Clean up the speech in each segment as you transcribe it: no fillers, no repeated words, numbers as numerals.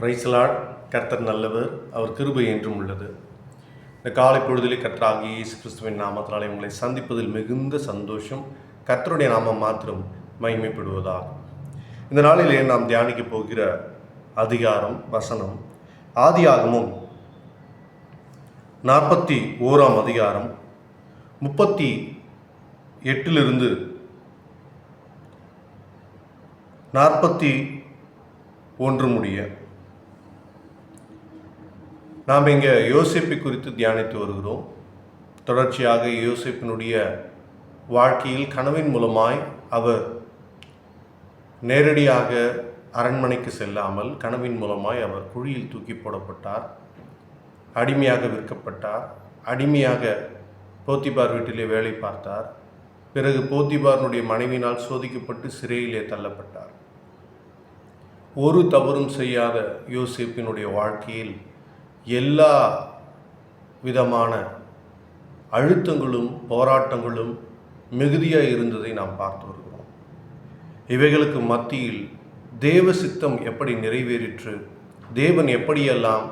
Price Lord. கர்த்தர் நல்லவர், அவர் கிருபை என்றும் உள்ளது. இந்த காலை பொழுதிலே கர்த்தராகிய இயேசு கிறிஸ்துவின் நாமத்தினாலே உங்களை சந்திப்பதில் மிகுந்த சந்தோஷம். கர்த்தருடைய நாமம் மாத்திரம் மகிமைப்படுவதாகும். இந்த நாளிலே நாம் தியானிக்க போகிற அதிகாரம் வசனம் ஆதியாகமம் 41 அதிகாரம் 38 41 முடிய. நாம் இங்கே யோசேப்பை குறித்து தியானித்து வருகிறோம். தொடர்ச்சியாக யோசேப்பினுடைய வாழ்க்கையில் கனவின் மூலமாய் அவர் நேரடியாக அரண்மனைக்கு செல்லாமல் கனவின் மூலமாய் அவர் குழியில் தூக்கி போடப்பட்டார், அடிமையாக விற்கப்பட்டார், அடிமையாக போத்திபார் வீட்டிலே வேலை பார்த்தார். பிறகு போத்திபாரனுடைய மனைவியினால் சோதிக்கப்பட்டு சிறையிலே தள்ளப்பட்டார். ஒரு தவறும் செய்யாத யோசேப்பினுடைய வாழ்க்கையில் எல்லா விதமான அழுத்தங்களும் போராட்டங்களும் மிகுதியாக இருந்ததை நாம் பார்த்து வருகிறோம். இவைகளுக்கு மத்தியில் தேவ சித்தம் எப்படி நிறைவேறிற்று, தேவன் எப்படியெல்லாம்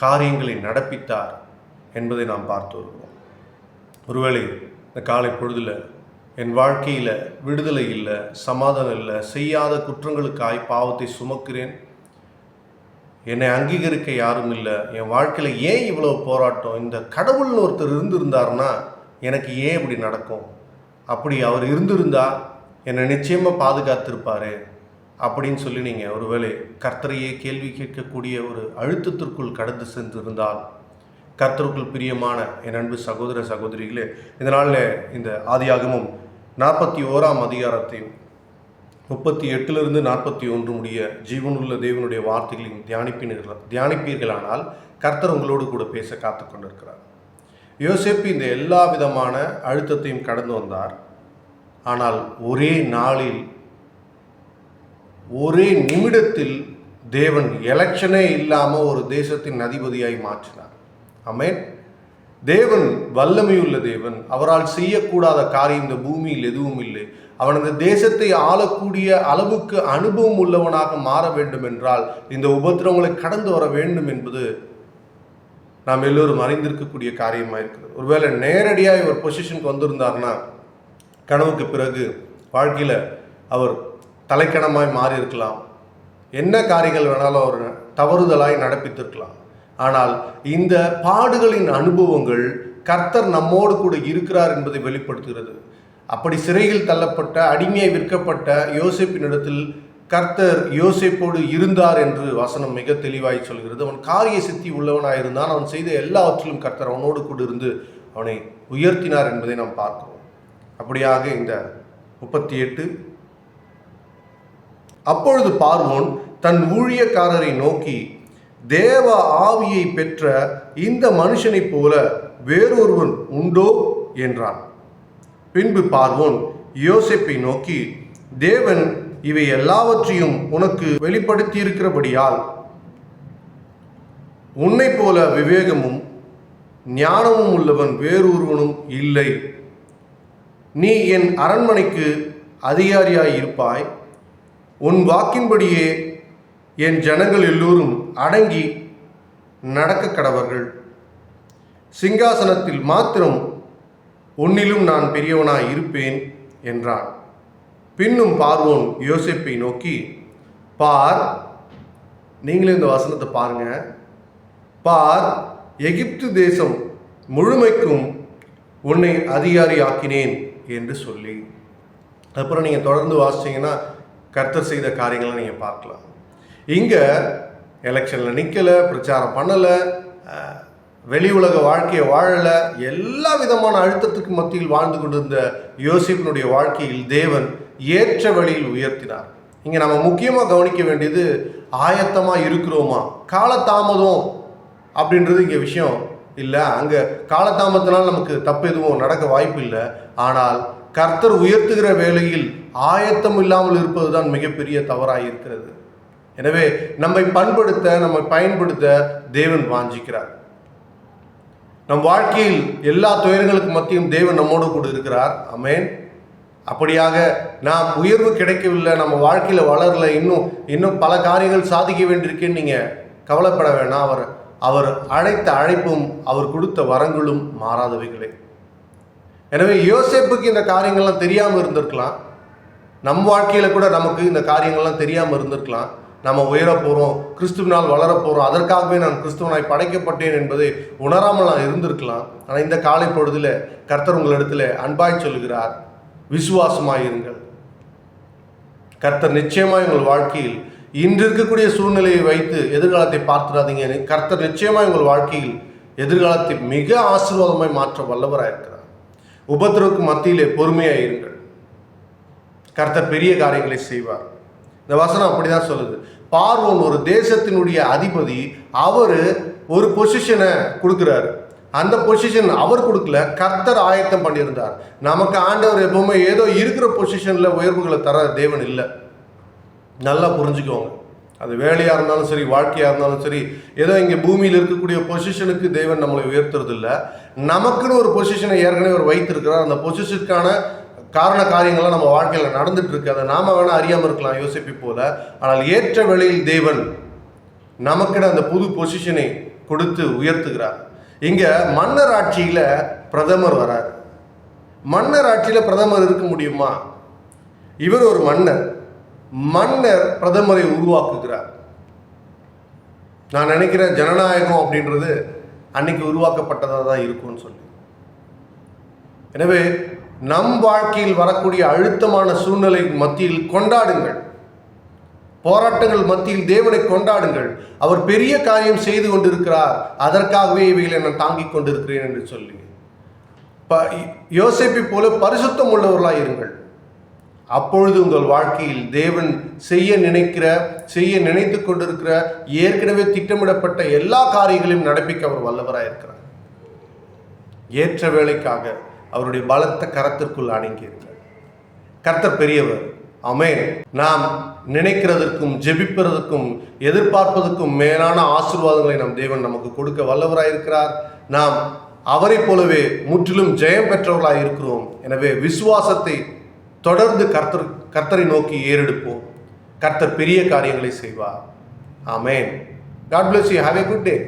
காரியங்களை நடப்பித்தார் என்பதை நாம் பார்த்து வருகிறோம். ஒருவேளை இந்த காலை பொழுதில் என் வாழ்க்கையில் விடுதலை இல்லை, சமாதானம் இல்லை, செய்யாத குற்றங்களுக்காய் பாவத்தை சுமக்கிறேன், என்னை அங்கீகரிக்க யாரும் இல்லை, என் வாழ்க்கையில் ஏன் இவ்வளோ போராட்டம், இந்த கடவுள்னு ஒருத்தர் இருந்திருந்தாருன்னா எனக்கு ஏன் இப்படி நடக்கும், அப்படி அவர் இருந்திருந்தால் என்னை நிச்சயமாக பாதுகாத்திருப்பார் அப்படின்னு சொல்லி நீங்கள் ஒருவேளை கர்த்தரையே கேள்வி கேட்கக்கூடிய ஒரு அழுத்தத்திற்குள் கடந்து சென்றிருந்தால், கர்த்தருக்குள் பிரியமான என் அன்பு சகோதர சகோதரிகளே, இதனால் இந்த ஆதியாகமம் 41 அதிகாரத்தையும் 38 41 முடிய ஜீவனுள்ள தேவனுடைய வார்த்தைகளையும் தியானிப்பீர்களானால் கர்த்தர் உங்களோடு கூட பேச காத்து கொண்டிருக்கிறார். யோசேப்பு இந்த எல்லா விதமான அழுத்தத்தையும் கடந்து வந்தார். ஆனால் ஒரே நாளில் ஒரே நிமிடத்தில் தேவன் எலெக்ஷனே இல்லாமல் ஒரு தேசத்தின் அதிபதியாய் மாற்றினார். ஆமென். தேவன் வல்லமையுள்ள தேவன். அவரால் செய்யக்கூடாத காரியம் இந்த பூமியில் எதுவும் இல்லை. அவன் அந்த தேசத்தை ஆளக்கூடிய அளவுக்கு அனுபவம் உள்ளவனாக மாற வேண்டும் என்றால் இந்த உபத்திரவங்களை கடந்து வர வேண்டும் என்பது நாம் எல்லோரும் அறிந்திருக்கக்கூடிய காரியமாக இருக்குது. ஒருவேளை நேரடியாக இவர் பொசிஷனுக்கு வந்திருந்தார்னா கனவுக்கு பிறகு வாழ்க்கையில் அவர் தலைக்கணமாய் மாறி இருக்கலாம், என்ன காரியங்கள் வேணாலும் அவர் தவறுதலாய் நடப்பித்திருக்கலாம். ஆனால் இந்த பாடுகளின் அனுபவங்கள் கர்த்தர் நம்மோடு கூட இருக்கிறார் என்பதை வெளிப்படுத்துகிறது. அப்படி சிறையில் தள்ளப்பட்ட அடிமையை விற்கப்பட்ட யோசேப்பினிடத்தில் கர்த்தர் யோசேப்போடு இருந்தார் என்று வசனம் மிக தெளிவாய் சொல்கிறது. அவன் காரிய சித்தி உள்ளவனாக இருந்தான். அவன் செய்த எல்லாவற்றிலும் கர்த்தர் அவனோடு கூட இருந்து அவனை உயர்த்தினார் என்பதை நாம் பார்க்கிறோம். அப்படியாக இந்த 38 அப்பொழுது பார்வோன் தன் ஊழியக்காரரை நோக்கி, தேவ ஆவியை பெற்ற இந்த மனுஷனைப் போல வேறொருவன் உண்டோ என்றான். பின்பு பார்வோன் யோசேப்பை நோக்கி, தேவன் இவை எல்லாவற்றையும் உனக்கு வெளிப்படுத்தியிருக்கிறபடியால் உன்னை போல விவேகமும் ஞானமும் உள்ளவன் வேறொருவனும் இல்லை. நீ என் அரண்மனைக்கு அதிகாரியாய் இருப்பாய். உன் வாக்கின்படியே என் ஜனங்கள் எல்லோரும் அடங்கி நடக்க கடவர்கள். சிங்காசனத்தில் மாத்திரம் உன்னிலும் நான் பெரியவனாய் இருப்பேன் என்றான். பின்னும் பார்வோன் யோசேப்பை நோக்கி, பார், நீங்களே இந்த வசனத்தை பாருங்க, பார், எகிப்து தேசம் முழுமைக்கும் உன்னை அதிகாரி ஆக்கினேன் என்று சொல்லி. அப்புறம் நீங்கள் தொடர்ந்து வாசிச்சிங்கன்னா கர்த்தர் செய்த காரியங்களை நீங்கள் பார்க்கலாம். இங்கே எலெக்ஷனில் நிற்கலை, பிரச்சாரம் பண்ணலை, வெளி உலக வாழ்க்கையை வாழலை, எல்லா விதமான அழுத்தத்துக்கு மத்தியில் வாழ்ந்து கொண்டிருந்த யோசேப்பினுடைய வாழ்க்கையில் தேவன் ஏற்ற வழியில் உயர்த்தினார். இங்கே நம்ம முக்கியமாக கவனிக்க வேண்டியது ஆயத்தமாக இருக்கிறோமா. காலதாமதம் அப்படின்றது இங்கே விஷயம் இல்லை. அங்கே காலதாமதத்தினால் நமக்கு தப்பு எதுவும் நடக்க வாய்ப்பு இல்லை. ஆனால் கர்த்தர் உயர்த்துகிற வேளையில் ஆயத்தம் இல்லாமல் இருப்பது தான் மிகப்பெரிய தவறாக இருக்கிறது. எனவே நம்மை நம்மை பயன்படுத்த தேவன் வாஞ்சிக்கிறார். நம் வாழ்க்கையில் எல்லா துயரங்களுக்கு மத்தியும் தேவன் நம்மோடு கூட இருக்கிறார். ஆமென். அப்படியாக நாம் உயர்வு கிடைக்கவில்லை, நம்ம வாழ்க்கையில் வளரல, இன்னும் பல காரியங்கள் சாதிக்க வேண்டியிருக்கேன்னு நீங்கள் கவலைப்பட வேண்டாம். அவர் அழைத்த அழைப்பும் அவர் கொடுத்த வரங்களும் மாறாதவைகளே. எனவே யோசேப்புக்கு இந்த காரியங்கள்லாம் தெரியாமல் இருந்திருக்கலாம். நம் வாழ்க்கையில் கூட நமக்கு இந்த காரியங்கள்லாம் தெரியாமல் இருந்திருக்கலாம். நம்ம உயர போகிறோம், கிறிஸ்துவனால் வளர போகிறோம், அதற்காகவே நான் கிறிஸ்துவனாய் படைக்கப்பட்டேன் என்பதை உணராமல் நான் இருந்திருக்கலாம். ஆனால் இந்த காலை பொழுதில் கர்த்தர் உங்களிடத்தில் அன்பாய் சொல்லுகிறார், விசுவாசமாயிருங்கள். கர்த்தர் நிச்சயமாக உங்கள் வாழ்க்கையில் இன்று இருக்கக்கூடிய சூழ்நிலையை வைத்து எதிர்காலத்தை பார்த்துடாதீங்க. கர்த்தர் நிச்சயமாக உங்கள் வாழ்க்கையில் எதிர்காலத்தை மிக ஆசீர்வாதமாய் மாற்ற வல்லவராக இருக்கிறார். உபத்திரவுக்கு மத்தியிலே பொறுமையாக இருங்கள். கர்த்தர் பெரிய காரியங்களை செய்வார். இந்த வசனம் அப்படிதான் சொல்லுது. பார்வோன் ஒரு தேசத்தினுடைய அதிபதி. அவர் ஒரு பொசிஷனை கொடுக்குறாரு. அந்த பொசிஷன் அவர் கொடுக்கல, கர்த்தர் ஆயத்தம் பண்ணியிருந்தார். நமக்கு ஆண்டவர் எப்பவுமே ஏதோ இருக்கிற பொசிஷனில் உயர்வுகளை தர தேவன் இல்லை. நல்லா புரிஞ்சுக்கோங்க. அது வேலையாக இருந்தாலும் சரி, வாழ்க்கையாக இருந்தாலும் சரி, ஏதோ இங்கே பூமியில் இருக்கக்கூடிய பொசிஷனுக்கு தேவன் நம்மளை உயர்த்துறது இல்லை. நமக்குன்னு ஒரு பொசிஷனை ஏற்கனவே அவர் வைத்திருக்கிறார். அந்த பொசிஷனுக்கான காரண காரியங்கள்லாம் நம்ம வாழ்க்கையில் நடந்துட்டு இருக்கு. அதை நாம வேணா அறியாமல் இருக்கலாம், யோசிப்பை போல. ஆனால் ஏற்ற வேளையில் தேவன் நமக்குன்னு அந்த புது பொசிஷனை கொடுத்து உயர்த்துகிறார். இங்க மன்னர் ஆட்சியில பிரதமர் வரார். மன்னர் ஆட்சியில பிரதமர் இருக்க முடியுமா? இவர் ஒரு மன்னர். மன்னர் பிரதமரை உருவாக்குகிறார். நான் நினைக்கிறேன் ஜனநாயகம் அப்படின்றது அன்னைக்கு உருவாக்கப்பட்டதாக தான் இருக்கும்னு சொல்லி. எனவே நம் வாழ்க்கையில் வரக்கூடிய அழுத்தமான சூழ்நிலை மத்தியில் கொண்டாடுங்கள். போராட்டங்கள் மத்தியில் தேவனை கொண்டாடுங்கள். அவர் பெரிய காரியம் செய்து கொண்டிருக்கிறார், அதற்காகவே இவைகளை நான் தாங்கிக் கொண்டிருக்கிறேன் என்று சொல்லி யோசேப்பை போல பரிசுத்தம் உள்ளவர்களாக இருங்கள். அப்பொழுது உங்கள் வாழ்க்கையில் தேவன் செய்ய நினைத்து கொண்டிருக்கிற ஏற்கனவே திட்டமிடப்பட்ட எல்லா காரியங்களையும் நடப்பிக்க அவர் வல்லவராக இருக்கிறார். ஏற்ற வேலைக்காக அவருடைய பலத்த கரத்திற்குள் அடங்கியிருக்கிறார். கர்த்தர் பெரியவர். ஆமென். நாம் நினைக்கிறதற்கும் ஜெபிப்பதற்கும் எதிர்பார்ப்பதற்கும் மேலான ஆசீர்வாதங்களை நம் தேவன் நமக்கு கொடுக்க வல்லவராக இருக்கிறார். நாம் அவரை போலவே முற்றிலும் ஜெயம் பெற்றவர்களாக இருக்கிறோம். எனவே விசுவாசத்தை தொடர்ந்து கர்த்தரை நோக்கி ஏறெடுப்போம். கர்த்தர் பெரிய காரியங்களை செய்வார். ஆமென். God bless you. Have a good day.